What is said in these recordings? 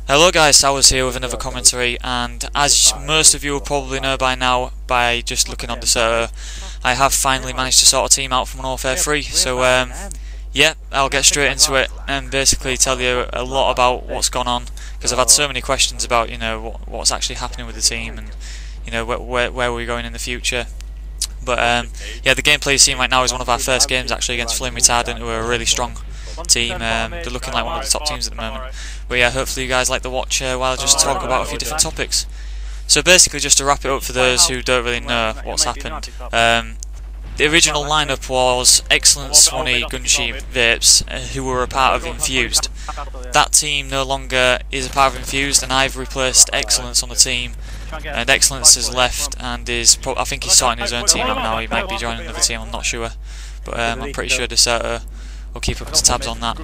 Hello guys, Sowerz here with another commentary, and as most of you will probably know by now, by just looking on Decerto, I have finally managed to sort a team out from Warfare 3, so yeah, I'll get straight into it and basically tell you a lot about what's gone on, because I've had so many questions about, you know, what's actually happening with the team and, you know, where we're going in the future. But yeah, the gameplay you're seeing right now is one of our first games actually against Flame Retardant, who are a really strong team. They're looking like one of the top teams at the moment. But yeah, hopefully you guys like the watch while I just talk about a few different topics. So basically, just to wrap it up for those who don't really know what's happened, the original lineup was Excellent, Swanee, Gunshi, Vapes, who were a part of Infused. That team no longer is a part of Infused, and I've replaced Excellence on the team. And Excellence has left and is, I think he's starting his own team up now. He might be joining another team, I'm not sure. But I'm pretty sure Decerto will keep up to tabs on that.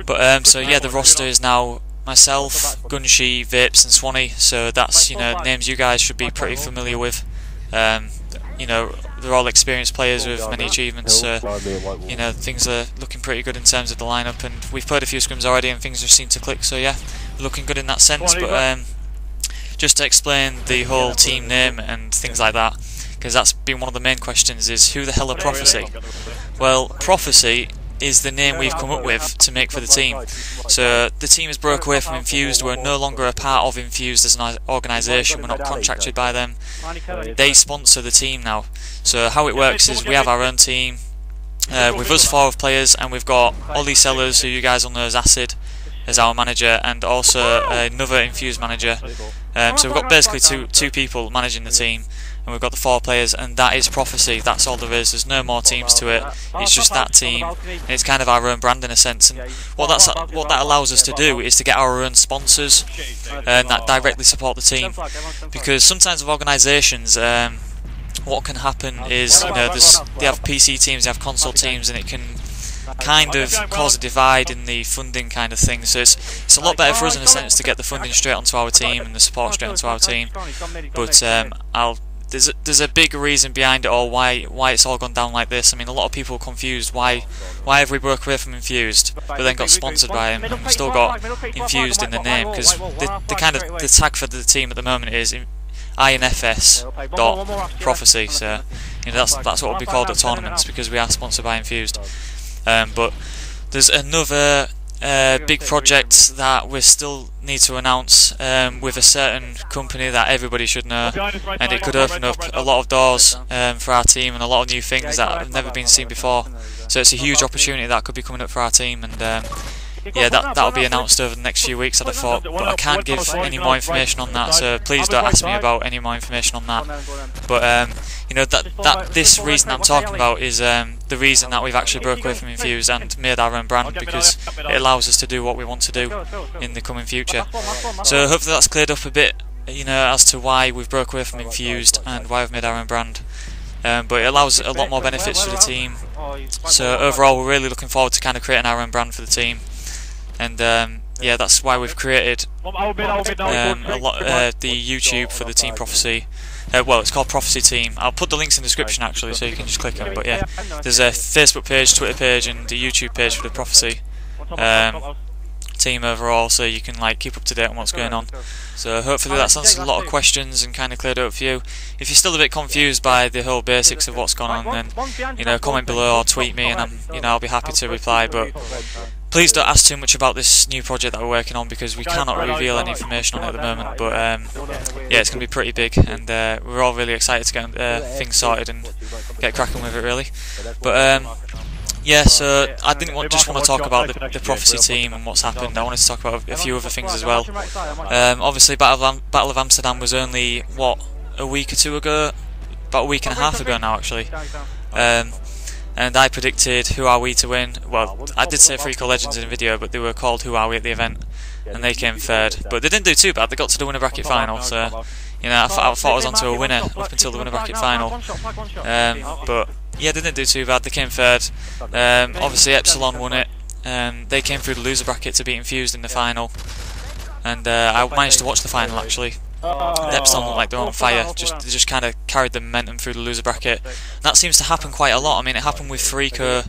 But so yeah, the roster is now myself, Gunshi, Vapes and Swanee, so that's, you know, names you guys should be pretty familiar with. You know, they're all experienced players with many achievements, so you know, things are looking pretty good in terms of the lineup, and we've played a few scrims already and things just seem to click, so yeah, looking good in that sense. But just to explain the whole team name and things like that, because that's been one of the main questions, is who the hell are Prophecy? Well, Prophecy is the name we've come up with to make for the team. So the team has broke away from Infused. We're no longer a part of Infused as an organisation. We're not contracted by them. They sponsor the team now. So how it works is we have our own team with us 4 players, and we've got Ollie Sellers, who you guys will know as Acid, as our manager, and also another Infused manager. So we've got basically two people managing the team, and we've got the 4 players, and that is Prophecy. That's all there is. There's no more teams to it. It's just that team, and it's kind of our own brand in a sense. And what that allows us to do is to get our own sponsors that directly support the team. Because sometimes with organisations, what can happen is, you know, they have PC teams, they have console teams, and it can kind of cause a divide in the funding kind of thing. So it's a lot better for us in a sense to get the funding straight onto our team and the support straight onto our team. But there's a big reason behind it all, why it's all gone down like this. I mean, a lot of people are confused. Why have we broke away from Infused, but then got sponsored by him, and we've still got Infused in the name? Because the tag for the team at the moment is infs.Prophecy. So you know, that's what we'll be called at tournaments, because we are sponsored by Infused. But there's another big project that we still need to announce with a certain company that everybody should know, and it could open up a lot of doors for our team and a lot of new things that have never been seen before. So it's a huge opportunity that could be coming up for our team, and yeah, that'll be announced over the next few weeks, I'd have thought, but I can't give any more information on that, so please don't ask me about any more information on that. But you know, this reason I'm talking about is the reason that we've actually broke away from Infused and made our own brand, because it allows us to do what we want to do in the coming future. So hopefully that's cleared up a bit, you know, as to why we've broke away from Infused and why we've made our own brand. But it allows a lot more benefits for the team. So overall, we're really looking forward to kind of creating our own brand for the team. And yeah, that's why we've created the YouTube for the Team Prophecy. Well, it's called Prophecy Team. I'll put the links in the description actually, so you can just click them. But yeah, there's a Facebook page, Twitter page, and a YouTube page for the Prophecy team overall, so you can like keep up to date on what's going on. So hopefully that's answered a lot of questions and kind of cleared it up for you. If you're still a bit confused by the whole basics of what's gone on, then you know, comment below or tweet me, and I'll be happy to reply. But please don't ask too much about this new project that we're working on, because we cannot reveal any information on it at the moment. But yeah, it's going to be pretty big, and we're all really excited to get things sorted and get cracking with it, really. But yeah, so I didn't just want to talk about the Prophecy team and what's happened. I wanted to talk about a few other things as well. Obviously, Battle of Amsterdam was only, what, a week or two ago? About a week and a half ago now, actually. And I predicted Who Are We to win. Well, I did say 3 Core Legends in the video, but they were called Who Are We at the event, and they came 3rd. But they didn't do too bad. They got to the winner bracket final, so you know, I thought I was onto a winner up until the winner bracket final. But yeah, they didn't do too bad. They came 3rd. Obviously, Epsilon won it. They came through the loser bracket to beat Infused in the final, and I managed to watch the final actually. and Epsilon look like they're on fire. They just kind of carried the momentum through the loser bracket. And that seems to happen quite a lot. I mean, it happened with Freako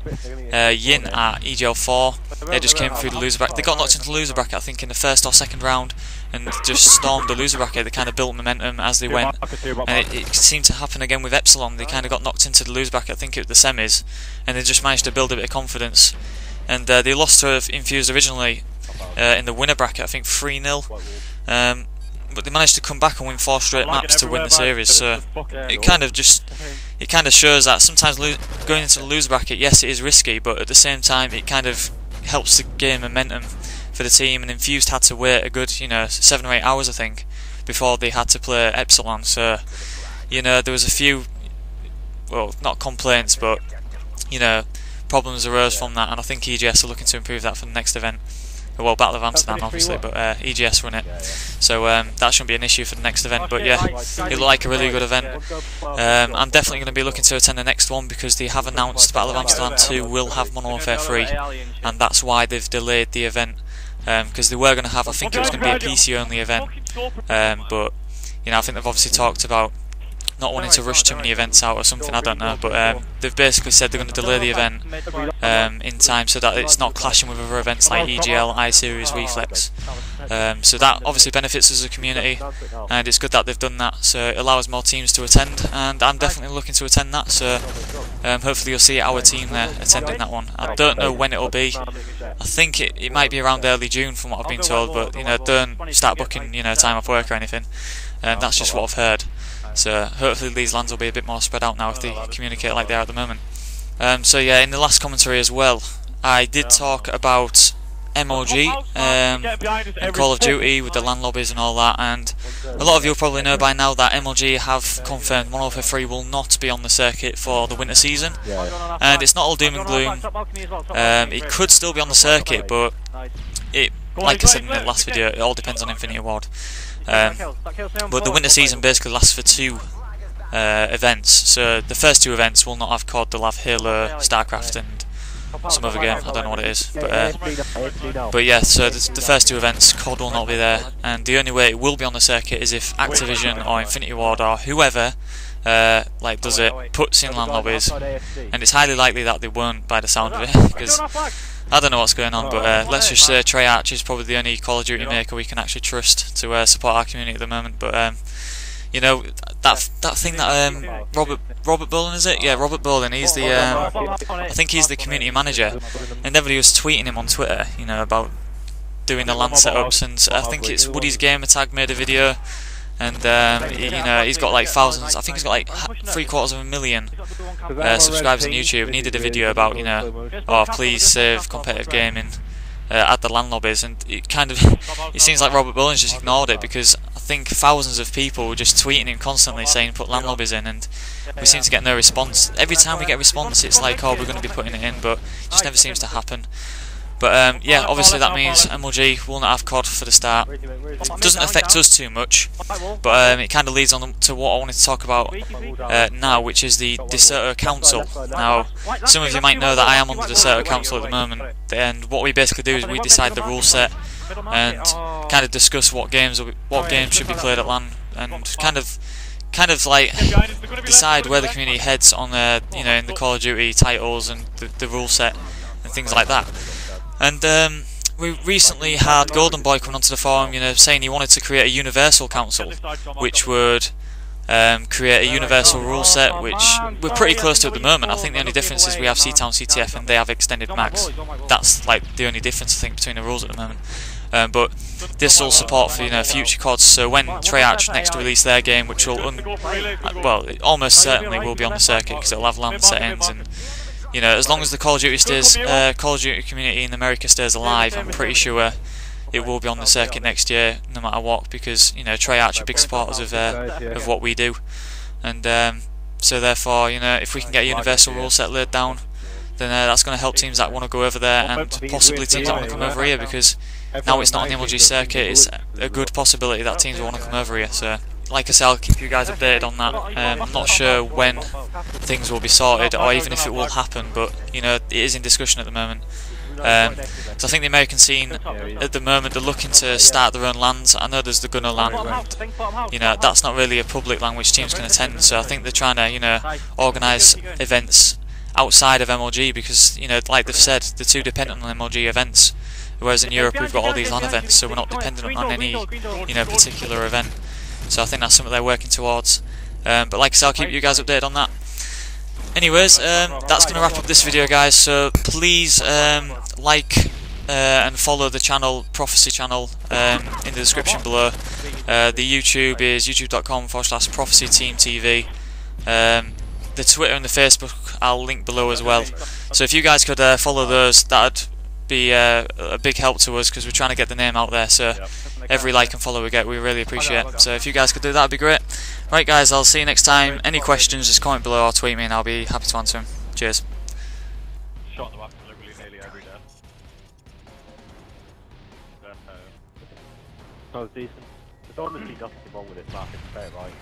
Yin at EGL4. They just came through the loser bracket. They got knocked into the loser bracket, I think, in the first or second round, and just stormed the loser bracket. They kind of built momentum as they went, and it seemed to happen again with Epsilon. They kind of got knocked into the loser bracket, I think it was the semis, and they just managed to build a bit of confidence. And they lost to Infused originally in the winner bracket, I think 3-0, but they managed to come back and win 4 straight maps to win the series. So it kind of shows that sometimes going into the loser bracket, yes, it is risky, but at the same time it kind of helps to gain momentum for the team. And Infused had to wait a good 7 or 8 hours, I think, before they had to play Epsilon. So there was a few, well, not complaints, but problems arose from that, and I think EGS are looking to improve that for the next event. Well, Battle of Amsterdam obviously, but EGS run it, so that shouldn't be an issue for the next event. But yeah, it looked like a really good event. I'm definitely going to be looking to attend the next one, because they have announced Battle of Amsterdam 2 will have Modern Warfare 3, and that's why they've delayed the event, because they were going to have, I think it was going to be a PC only event, but I think they've obviously talked about not wanting to rush too many events out or something, I don't know, but they've basically said they're going to delay the event in time so that it's not clashing with other events like EGL, I-Series, Reflex. So that obviously benefits us as a community, and it's good that they've done that, so it allows more teams to attend, and I'm definitely looking to attend that, so hopefully you'll see our team there attending that one. I don't know when it'll be. I think it might be around early June from what I've been told, but don't start booking time off work or anything. That's just what I've heard. So hopefully these lands will be a bit more spread out now if they communicate like they are at the moment. So yeah, in the last commentary as well, I did talk about MOG and Call of Duty with the LAN lobbies and all that, and a lot of you will probably know by now that MLG have confirmed Modern Warfare 3 will not be on the circuit for the winter season, and it's not all doom and gloom. It could still be on the circuit, but like I said in the last video, it all depends on Infinity Ward. But the winter season basically lasts for 2 events, so the first 2 events will not have COD, they'll have Halo, StarCraft and some other game, I don't know what it is, but yeah, so the first 2 events, COD will not be there, and the only way it will be on the circuit is if Activision or Infinity Ward or whoever does it, puts in LAN lobbies, and it's highly likely that they won't by the sound of it, because I don't know what's going on, but let's just say Treyarch is probably the only Call of Duty maker we can actually trust to support our community at the moment. But that thing that Robert Bolin, is it? Yeah, Robert Bolin. He's the I think he's the community manager, and everybody was tweeting him on Twitter, about doing the LAN setups, and I think it's Woody's Gamertag made a video. And he's got like thousands. I think he's got like 750,000 subscribers on YouTube. And he did a video about please save competitive gaming at the LAN lobbies. And it seems like Robert Bolin's just ignored it, because I think thousands of people were just tweeting him constantly saying put LAN lobbies in, and we seem to get no response. Every time we get a response, it's like, oh, we're going to be putting it in, but it just never seems to happen. But yeah, obviously that means MLG will not have COD for the start. It doesn't affect us too much, but it kind of leads on to what I wanted to talk about now, which is the Decerto Council. Now, some of you might know that I am on the Decerto Council at the moment, and what we basically do is we decide the rule set and kind of discuss what games should be played at LAN, and kind of like decide where the community heads on in the Call of Duty titles and the rule set and things like that. And we recently had Golden Boy coming onto the forum, saying he wanted to create a universal council, which would create a universal rule set, which we're pretty close to at the moment. I think the only difference is we have C-Town CTF and they have extended max. That's like the only difference, I think, between the rules at the moment. But this will support for future CODs. So when Treyarch next release their game, which will it almost certainly will be on the circuit, because it'll have LAN settings, and as long as the Call of Duty community in America stays alive, I'm pretty sure it will be on the circuit next year, no matter what, because Treyarch are big supporters of what we do, and so therefore, if we can get a universal rule set laid down, then that's going to help teams that want to go over there, and possibly teams that want to come over here, because now it's not on the MLG circuit. It's a good possibility that teams will want to come over here. So, like I said, I'll keep you guys updated on that. I'm not sure when things will be sorted, or even if it will happen, but it is in discussion at the moment. So I think the American scene at the moment, they're looking to start their own lands. I know there's the Gunner land, and you know that's not really a public land which teams can attend. So I think they're trying to organise events outside of MLG because like they've said, they're too dependent on MLG events. Whereas in Europe we've got all these LAN events, so we're not dependent on any particular event. So I think that's something they're working towards. But like I said, I'll keep you guys updated on that. Anyways, that's going to wrap up this video, guys. So please like and follow the channel, Prophecy channel, in the description below. The YouTube is youtube.com/ProphecyTeamTV. The Twitter and the Facebook I'll link below as well. So if you guys could follow those, that'd be a big help to us because we're trying to get the name out there. So every like and follow we get, we really appreciate. So if you guys could do that, that'd be great. Right, guys, I'll see you next time. Any questions, just comment below or tweet me, and I'll be happy to answer them. Cheers. Shot them absolutely nearly every day. So decent. There's honestly nothing wrong with it, Mark. It's fair, right?